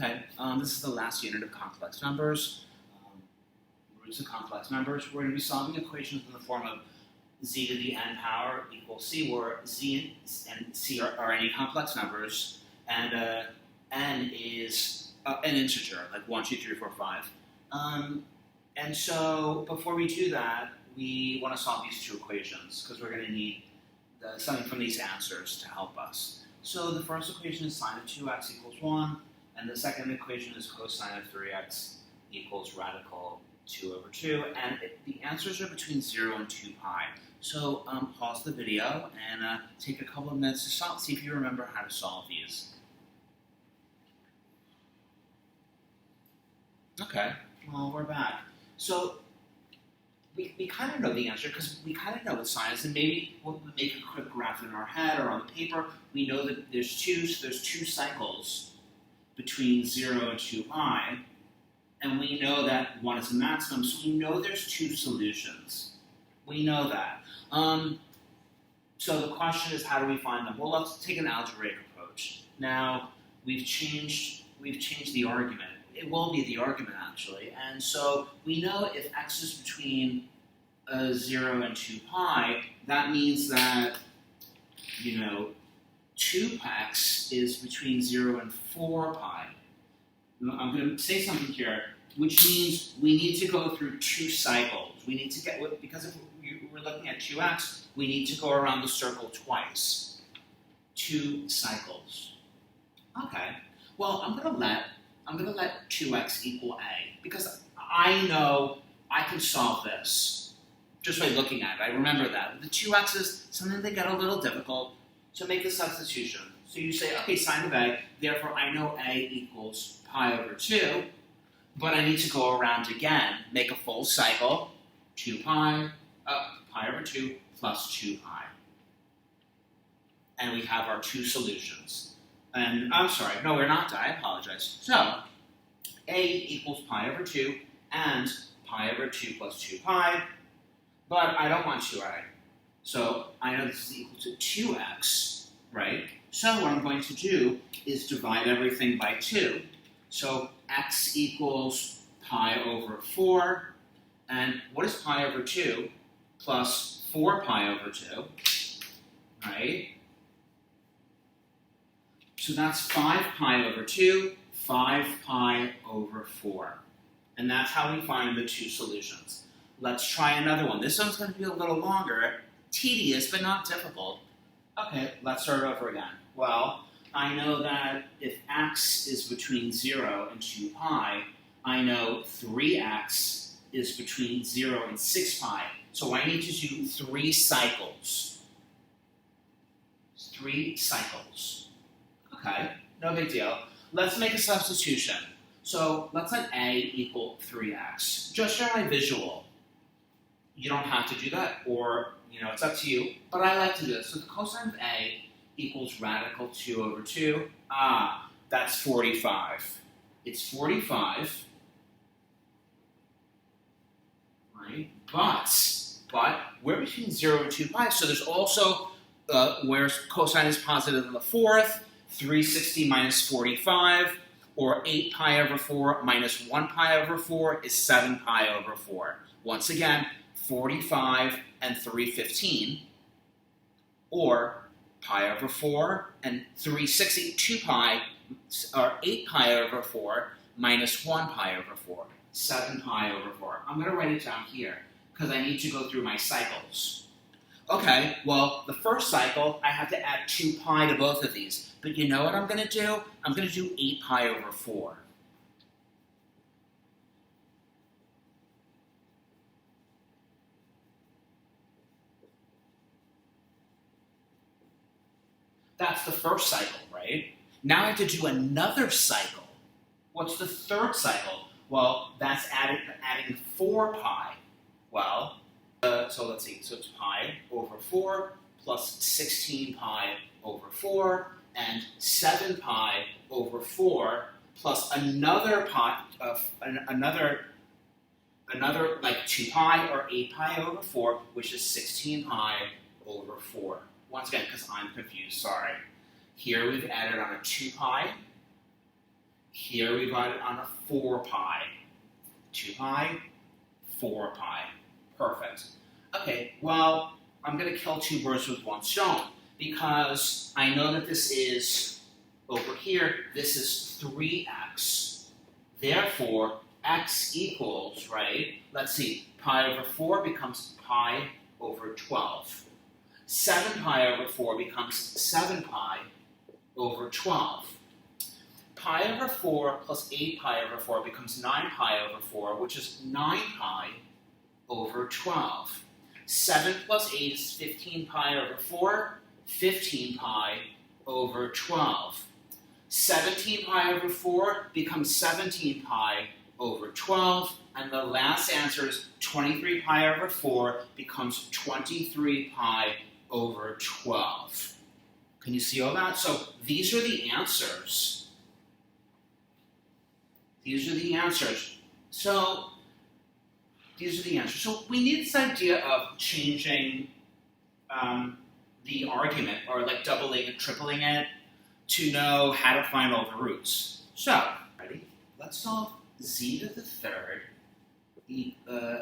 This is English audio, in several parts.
Okay, this is the last unit of complex numbers. Roots of complex numbers. We're going to be solving equations in the form of z to the n power equals c, where z and c are any complex numbers, and n is an integer, like 1, 2, 3, 4, 5. And so before we do that, we want to solve these two equations, because we're going to need something from these answers to help us. So the first equation is sine of 2x equals 1, and the second equation is cosine of 3x equals radical 2 over 2, and the answers are between 0 and 2 pi. So pause the video and take a couple of minutes to solve, see if you remember how to solve these. Okay, well, we're back. So we kind of know the answer because we kind of know what sine is, and maybe we'll make a quick graph in our head or on the paper. We know that there's two cycles between 0 and 2 pi, and we know that 1 is the maximum, so we know there's two solutions. We know that. So the question is, how do we find them? Well, let's take an algebraic approach. Now, we've changed the argument. It will be the argument, actually. And so we know if x is between 0 and 2 pi, that means that, 2x is between 0 and 4 pi. I'm going to say something here, which means we need to go through two cycles. We need to get, because if we're looking at 2x, we need to go around the circle twice. 2 cycles. Okay. Well, I'm going to let 2x equal a, because I know I can solve this just by looking at it. I remember that. The 2x's, something that get a little difficult, so make the substitution. So you say, okay, sine of a, therefore I know a equals pi over 2, but I need to go around again, make a full cycle, 2 pi, pi over 2 plus 2 pi. And we have our two solutions. And I'm sorry, no, we're not. I apologize. So, a equals pi over 2 and pi over 2 plus 2 pi, but I don't want 2a. So I know this is equal to 2x, right? So what I'm going to do is divide everything by 2. So x equals pi over 4, and what is pi over 2 plus 4 pi over 2, right? So that's 5 pi over 2, 5 pi over 4. And that's how we find the two solutions. Let's try another one. This one's going to be a little longer, tedious, but not difficult. Okay, let's start over again. Well, I know that if x is between 0 and 2 pi, I know 3x is between 0 and 6 pi. So I need to do 3 cycles. 3 cycles. Okay, no big deal. Let's make a substitution. So let's let a equal 3x. Just for my visual. You don't have to do that, or, it's up to you, but I like to do this. So the cosine of a equals radical 2 over 2. That's 45. It's 45, right? But we're between 0 and 2 pi, so there's also, where cosine is positive in the fourth, 360 minus 45, or 8 pi over 4 minus 1 pi over 4 is 7 pi over 4. Once again, 45 and 315, or pi over 4 and 360, 2 pi, or 8 pi over 4 minus 1 pi over 4, 7 pi over 4. I'm going to write it down here because I need to go through my cycles. Okay, well, the first cycle, I have to add 2 pi to both of these. But you know what I'm going to do? I'm going to do 8 pi over 4. That's the first cycle, right? Now I have to do another cycle. What's the third cycle? Well, that's adding 4 pi. Well, so let's see. So it's pi over 4 plus 16 pi over 4, and 7 pi over 4 plus another pi, another like 2 pi or 8 pi over 4, which is 16 pi over 4. Once again, because I'm confused, sorry. Here we've added on a 2 pi. Here we got it on a 4 pi. 2 pi, 4 pi. Perfect. Okay, well, I'm going to kill two birds with one stone because I know that this is, over here, this is 3x. Therefore, x equals, right, let's see, pi over 4 becomes pi over 12. 7 pi over 4 becomes 7 pi over 12. Pi over 4 plus 8 pi over 4 becomes 9 pi over 4, which is 9 pi over 12. 7 plus 8 is 15 pi over 4, 15 pi over 12. 17 pi over 4 becomes 17 pi over 12, and the last answer is 23 pi over 4 becomes 23 pi over 12. Can you see all that? So these are the answers. These are the answers. So we need this idea of changing the argument, or like doubling and tripling it, to know how to find all the roots. So, ready? Let's solve z to the third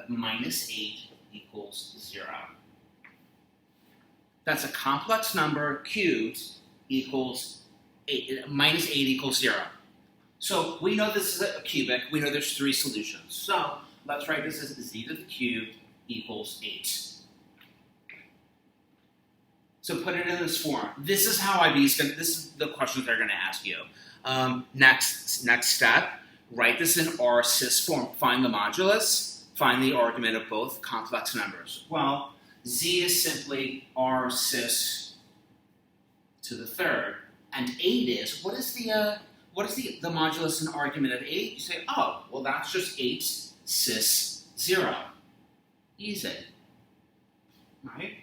minus 8 equals 0. That's a complex number cubed equals 8, minus 8 equals 0. So we know this is a cubic. We know there's 3 solutions. So let's write this as z to the cubed equals 8. So put it in this form. This is how this is the questions they're going to ask you. Next step, write this in R-cis form. Find the modulus, find the argument of both complex numbers. Well, z is simply R-cis to the third, and 8 is, what is the modulus and argument of 8? You say, oh, well that's just 8 cis 0. Easy. Right?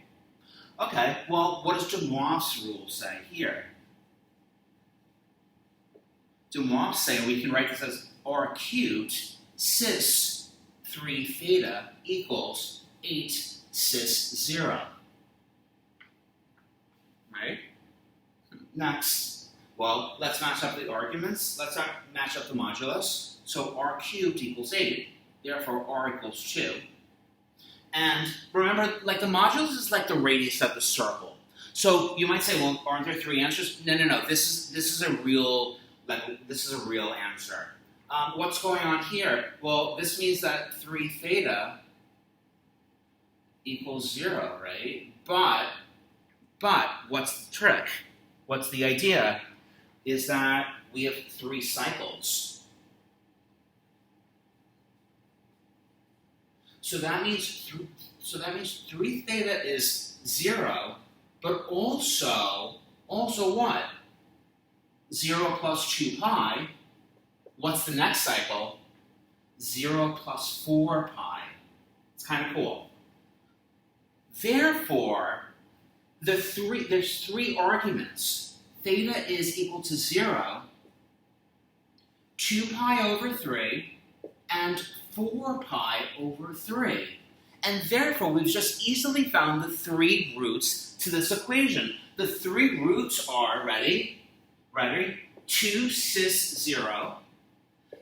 Okay, well, what does de Moivre's rule say here? De Moivre say we can write this as R cubed cis 3 theta equals 8 cis 0. Right? Next, well, let's match up the arguments. Let's match up the modulus. So R cubed equals 8. Therefore, R equals 2. And remember, like the modulus is like the radius of the circle. So you might say, well, aren't there 3 answers? No. This is a real answer. What's going on here? Well, this means that 3 theta equals 0, right? But what's the trick? What's the idea? Is that we have 3 cycles. So that means 3 theta is 0, but also what? 0 plus 2 pi. What's the next cycle? 0 plus 4 pi. It's kind of cool. Therefore, there's 3 arguments. Theta is equal to 0, 2 pi over 3, and 4 pi over 3. And therefore, we've just easily found the 3 roots to this equation. The 3 roots are, ready? 2 cis 0,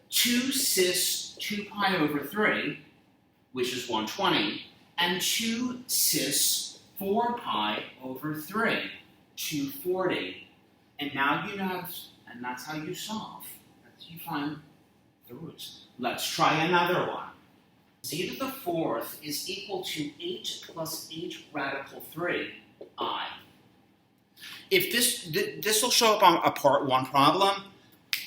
2 cis 2 pi over 3, which is 120, and 2 cis 4 pi over 3, 240. And now you know, and that's how you solve. That's how you find the roots. Let's try another one. Z to the fourth is equal to 8 plus 8 radical 3, I. If this will show up on a part 1 problem,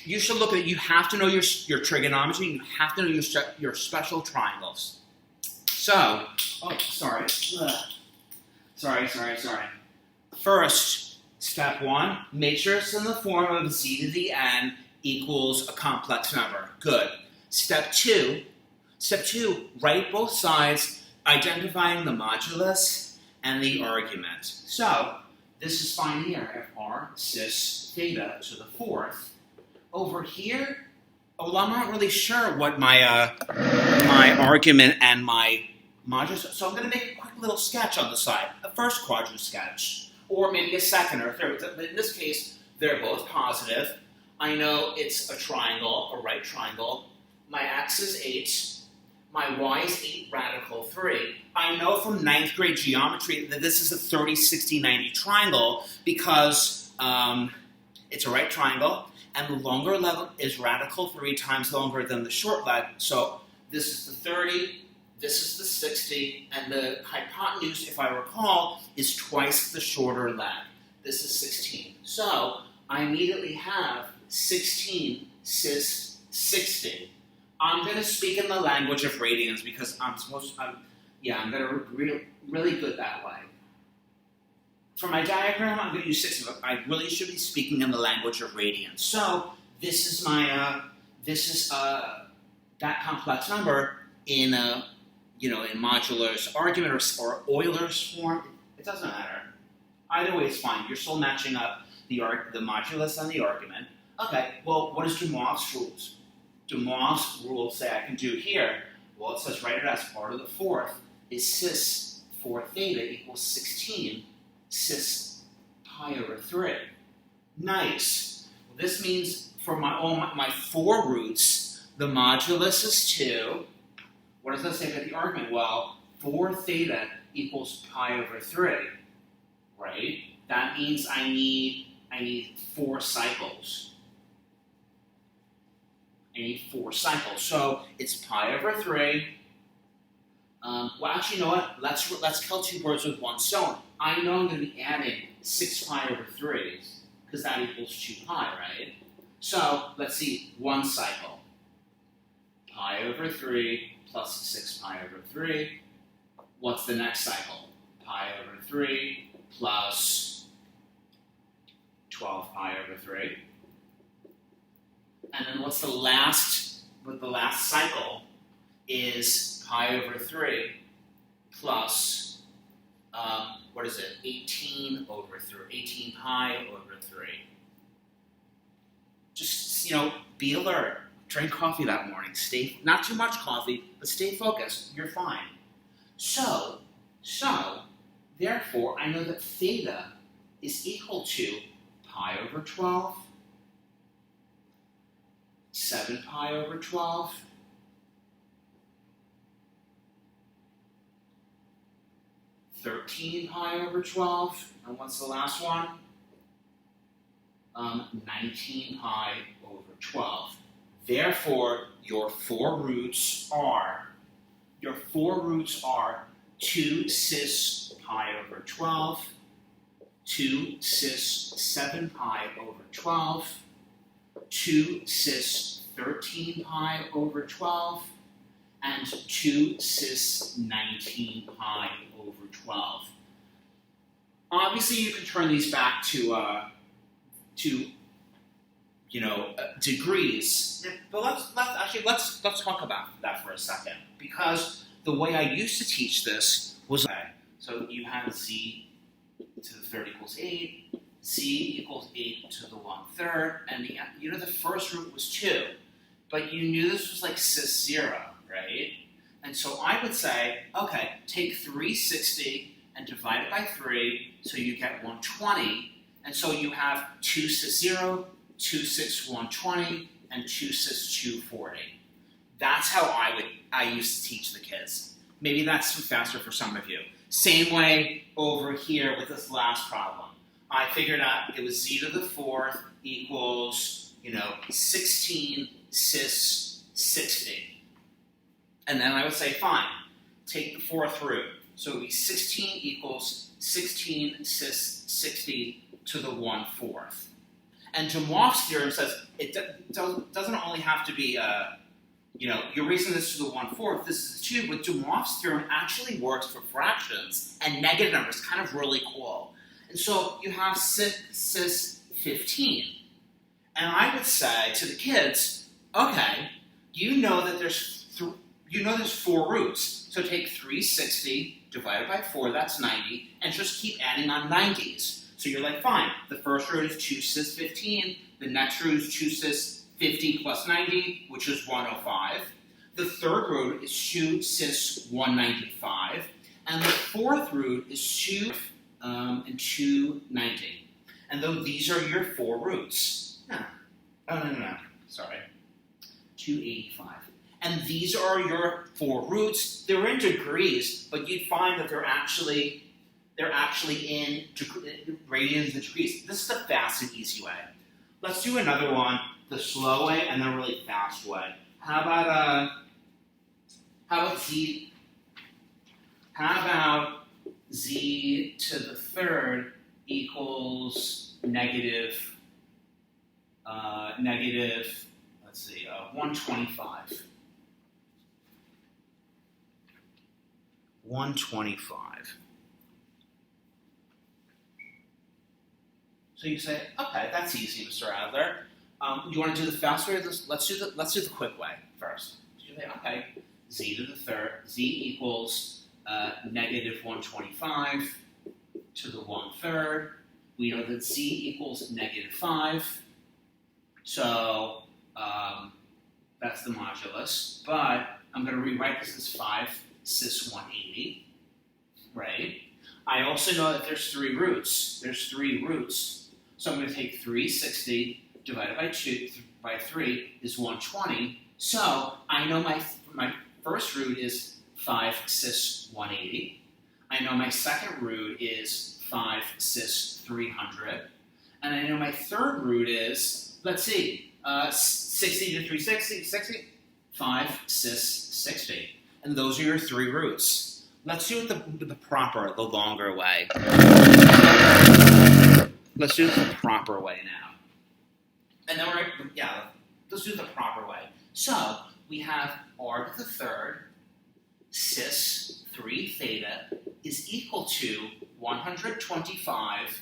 you should look at it. You have to know your trigonometry. You have to know your special triangles. So, sorry. First, step 1, make sure it's in the form of z to the n equals a complex number. Good. Step 2, write both sides, identifying the modulus and the argument. So, this is fine here, f r cis theta to the fourth. Over here, well, I'm not really sure what my argument and my modulus, so I'm going to make a quick little sketch on the side, a first quadrant sketch, or maybe a second or a third. In this case, they're both positive. I know it's a triangle, a right triangle. My x is 8. My y is 8 radical 3. I know from 9th grade geometry that this is a 30, 60, 90 triangle because it's a right triangle, and the longer leg is radical 3 times longer than the short leg. So this is the 30, this is the 60, and the hypotenuse, if I recall, is twice the shorter leg. This is 16. So I immediately have 16 cis 60. I'm going to speak in the language of radians because I'm going to really good that way. For my diagram, I'm going to use 60, but I really should be speaking in the language of radians. So this is my that complex number in in Modular's argument or Euler's form. It doesn't matter. Either way is fine. You're still matching up the modulus and the argument. Okay, well, what is Dumont's rules? Dumont's rules say I can do here. Well, it says write it as part of the fourth is cis 4 theta equals 16 cis pi over 3. Nice. Well, this means for my 4 roots, the modulus is 2. What does that say about the argument? Well, 4 theta equals pi over 3, right? That means I need 4 cycles. I need 4 cycles. So it's pi over 3. Well, actually, you know what? Let's kill 2 birds with 1 stone. I know I'm going to be adding 6 pi over 3 because that equals 2 pi, right? So let's see, 1 cycle. Pi over 3 plus 6 pi over 3. What's the next cycle? Pi over 3 plus 12 pi over 3. And then what's the last cycle is pi over 3 plus, 18 over 3, 18 pi over 3. Just, be alert. Drink coffee that morning. Not too much coffee, but stay focused. You're fine. So, therefore, I know that theta is equal to pi over 12, 7 pi over 12, 13 pi over 12, and what's the last one? 19 pi over 12. Therefore, your 4 roots are 2 cis pi over 12, 2 cis 7 pi over 12, 2 cis 13 pi over 12, and 2 cis 19 pi over 12. Obviously, you can turn these back to degrees. But let's talk about that for a second, because the way I used to teach this was so you have z to the third equals 8, z equals 8 to the 1/3, and the first root was 2, but you knew this was like cis 0, right? And so I would say, okay, take 360 and divide it by 3, so you get 120, and so you have 2 cis 0, 2 cis 120, and 2 cis 240. That's how I used to teach the kids. Maybe that's faster for some of you. Same way over here with this last problem. I figured out it was z to the 4th equals, 16 cis 60. And then I would say, fine, take the 4th root. So it would be 16 equals 16 cis 60 to the 1/4. And Dumont's theorem says it doesn't only have to be, you're raising this to the 1/4, this is 2, but Dumont's theorem actually works for fractions and negative numbers, kind of really cool. And so you have cis 15. And I would say to the kids, okay, you know there's 4 roots. So take 360 divided by 4, that's 90, and just keep adding on 90s. So you're like, fine, the first root is 2 cis 15, the next root is 2 cis 50 plus 90, which is 105. The third root is 2 cis 195, and the fourth root is 2 and 290. And though these are your 4 roots. Yeah. Oh, no. Sorry. 285. And these are your 4 roots. They're in degrees, but you'd find that they're actually in radians and degrees. This is the fast and easy way. Let's do another one, the slow way and the really fast way. How about z to the third equals negative 125. 125. So you say, okay, that's easy, Mr. Adler. You want to do the fast way? Let's do the quick way first. You say, okay, z to the third, z equals negative 125 to the 1/3. We know that z equals negative 5. So that's the modulus. But I'm going to rewrite this as 5 cis 180, right? I also know that there's 3 roots. So I'm going to take 360 divided by 3 is 120. So I know my first root is 5 cis 180. I know my second root is 5 cis 300. And I know my third root is, let's see, 60 to 360, 60, 5 cis 60. And those are your 3 roots. Let's do it the longer way. Let's do it the proper way now. And then let's do it the proper way. So we have r to the third cis 3 theta is equal to 125,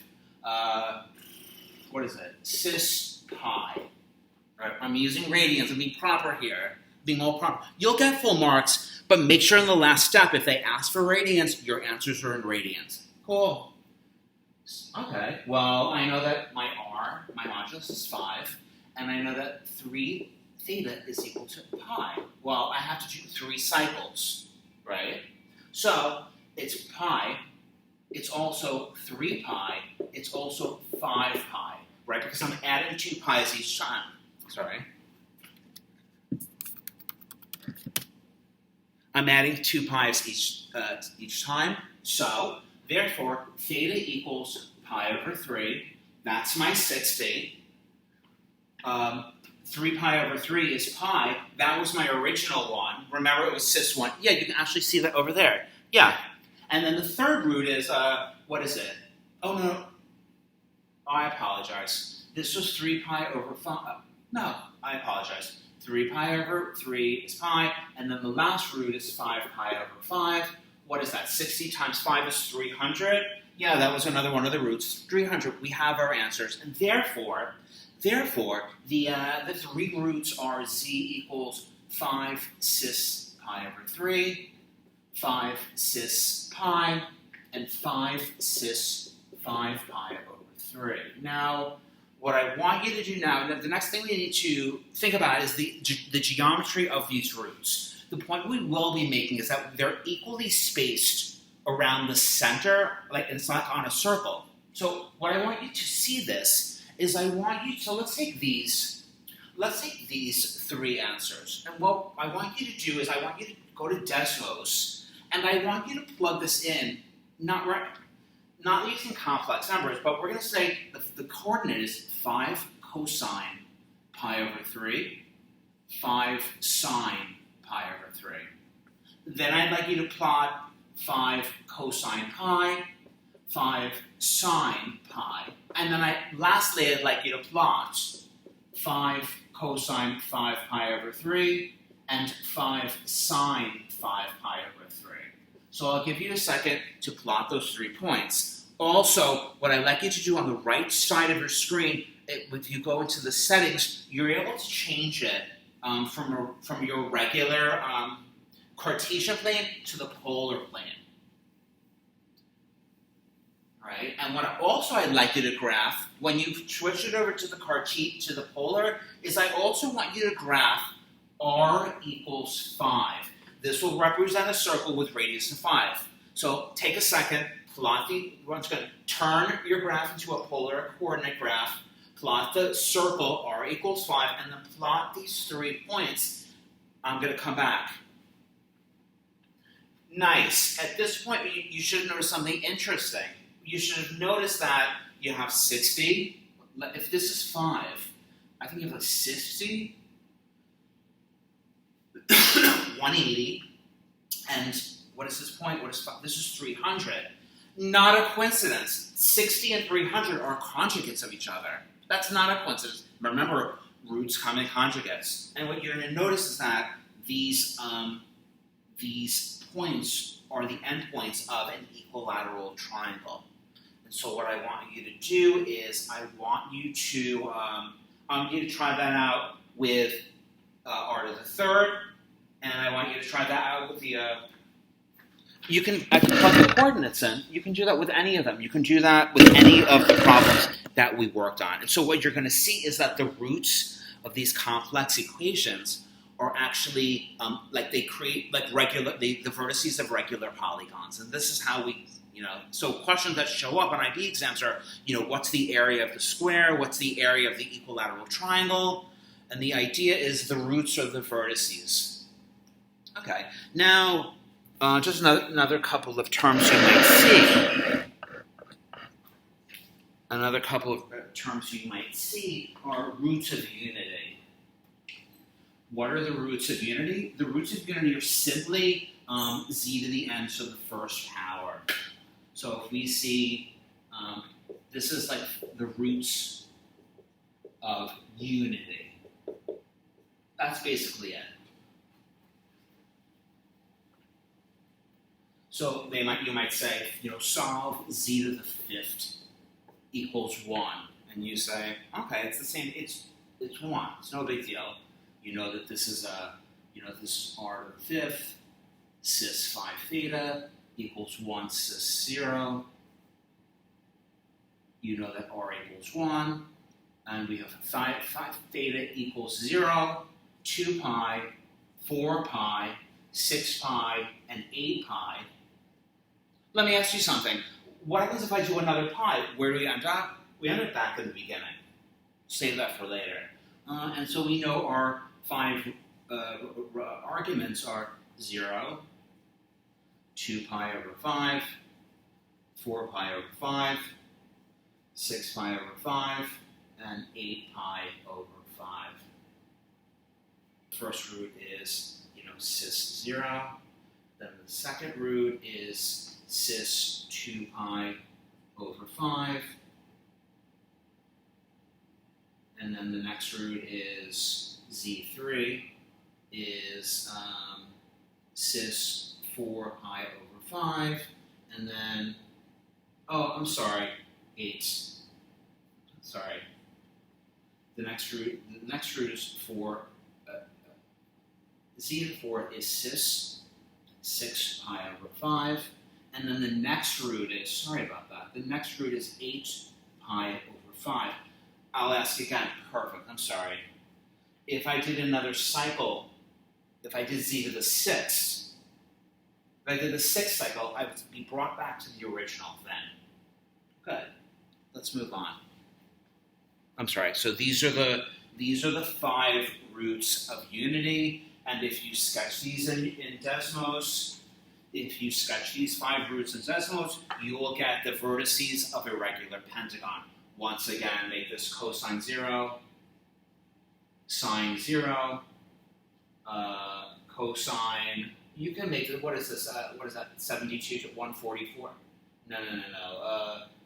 cis pi. Right? I'm using radians, I'm being proper here, being all proper. You'll get full marks, but make sure in the last step, if they ask for radians, your answers are in radians. Cool. Okay, well, I know that my modulus is 5, and I know that 3 theta is equal to pi. Well, I have to do 3 cycles, right? So, it's pi, it's also 3 pi, it's also 5 pi, right? Because I'm adding 2 pi's each time. Sorry. I'm adding 2 pi's each time, so therefore, theta equals pi over 3. That's my 60. 3 pi over 3 is pi. That was my original one. Remember, it was cis 1. Yeah, you can actually see that over there. Yeah. And then the third root is, what is it? Oh, no. Oh, I apologize. This was 3 pi over 5. No, I apologize. 3 pi over 3 is pi, and then the last root is 5 pi over 5. What is that? 60 times 5 is 300. Yeah, that was another one of the roots. 300. We have our answers. And therefore, the 3 roots are z equals 5 cis pi over 3, 5 cis pi, and 5 cis 5 pi over 3. Now, what I want you to do now, the next thing we need to think about is the geometry of these roots. The point we will be making is that they're equally spaced around the center, like it's not on a circle. So what I want you to see this is let's take these 3 answers. And what I want you to do is I want you to go to Desmos, and I want you to plug this in, not using complex numbers, but we're going to say the coordinate is 5 cosine pi over 3, 5 sine pi over 3. Then I'd like you to plot 5 cosine pi, 5 sine pi, and then lastly I'd like you to plot 5 cosine 5 pi over 3 and 5 sine 5 pi over 3. So I'll give you a second to plot those 3 points. Also, what I'd like you to do on the right side of your screen, if you go into the settings, you're able to change it from your regular Cartesian plane to the polar plane. Right? And what I'd like you to graph, when you switch it over to the polar, is I also want you to graph r equals 5. This will represent a circle with radius of 5. So take a second, we're just going to turn your graph into a polar coordinate graph, plot the circle r equals 5, and then plot these 3 points. I'm going to come back. Nice. At this point, you should have noticed something interesting. You should have noticed that you have 60. If this is 5, I think you have like 60, 180, and what is this point? What is 5? This is 300. Not a coincidence. 60 and 300 are conjugates of each other. That's not a coincidence. Remember, roots come in conjugates. And what you're going to notice is that these points are the endpoints of an equilateral triangle. And so what I want you to do is I want you to try that out with r to the third, and I want you to try that out with the I can plug the coordinates in. You can do that with any of them. You can do that with any of the problems that we worked on. And so what you're going to see is that the roots of these complex equations are actually they create the vertices of regular polygons. And this is how we, so questions that show up on IB exams are, what's the area of the square? What's the area of the equilateral triangle? And the idea is the roots are the vertices. Okay, now just another couple of terms you might see. Another couple of terms you might see are roots of unity. What are the roots of unity? The roots of unity are simply z to the n, so the first power. So if we see, this is like the roots of unity. That's basically it. So you might say, solve z to the 5th equals 1. And you say, okay, it's the same, it's 1. It's no big deal. You know that this is this is r to the 5th, cis 5 theta equals 1 cis 0. You know that r equals 1. And we have 5 theta equals 0, 2 pi, 4 pi, 6 pi, and 8 pi. Let me ask you something. What happens if I do another pi? Where do we end up? We end up back in the beginning. Save that for later. And so we know our 5 arguments are 0, 2 pi over 5, 4 pi over 5, 6 pi over 5, and 8 pi over 5. The first root is, cis 0. Then the second root is cis 2 pi over 5. And then the next root is z3 is cis 4 pi over 5. And then, I'm sorry, 8. Sorry. The next root is 4. Z to the 4th is cis 6 pi over 5. And then the next root is, sorry about that, the next root is 8 pi over 5. I'll ask again, perfect, I'm sorry. If I did another cycle, if I did z to the 6th, if I did the 6th cycle, I would be brought back to the original then. Good, let's move on. I'm sorry, so these are the 5 roots of unity, and if you sketch these in Desmos, if you sketch these 5 roots in Desmos, you will get the vertices of a regular pentagon. Once again, make this cosine 0, sine 0, cosine. You can make it, what is this? What is that? 72 to 144? No.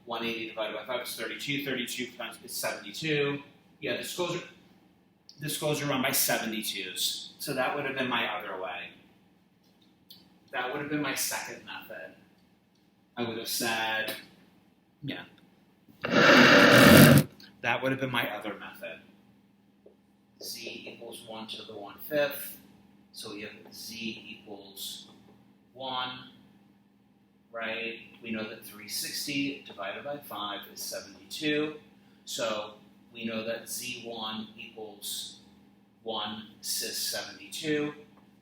180 divided by 5 is 32. 32 times is 72. Yeah, this goes around by 72s. So that would have been my other way. That would have been my second method. I would have said, yeah. That would have been my other method. Z equals 1 to the 1/5. So we have Z equals 1, right? We know that 360 divided by 5 is 72. So we know that Z1 equals 1 cis 72.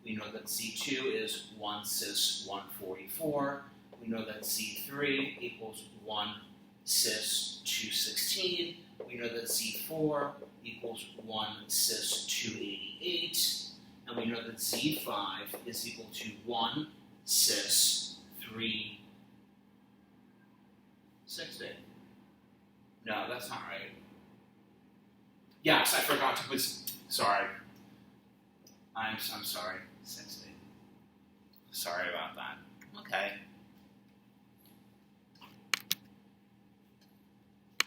We know that Z2 is 1 cis 144. We know that Z3 equals 1 cis 216. we know that Z4 equals 1 cis 288, and we know that Z5 is equal to 1 cis 360. No, that's not right. Yes, I forgot to put, sorry. I'm sorry, 60. Sorry about that. Okay.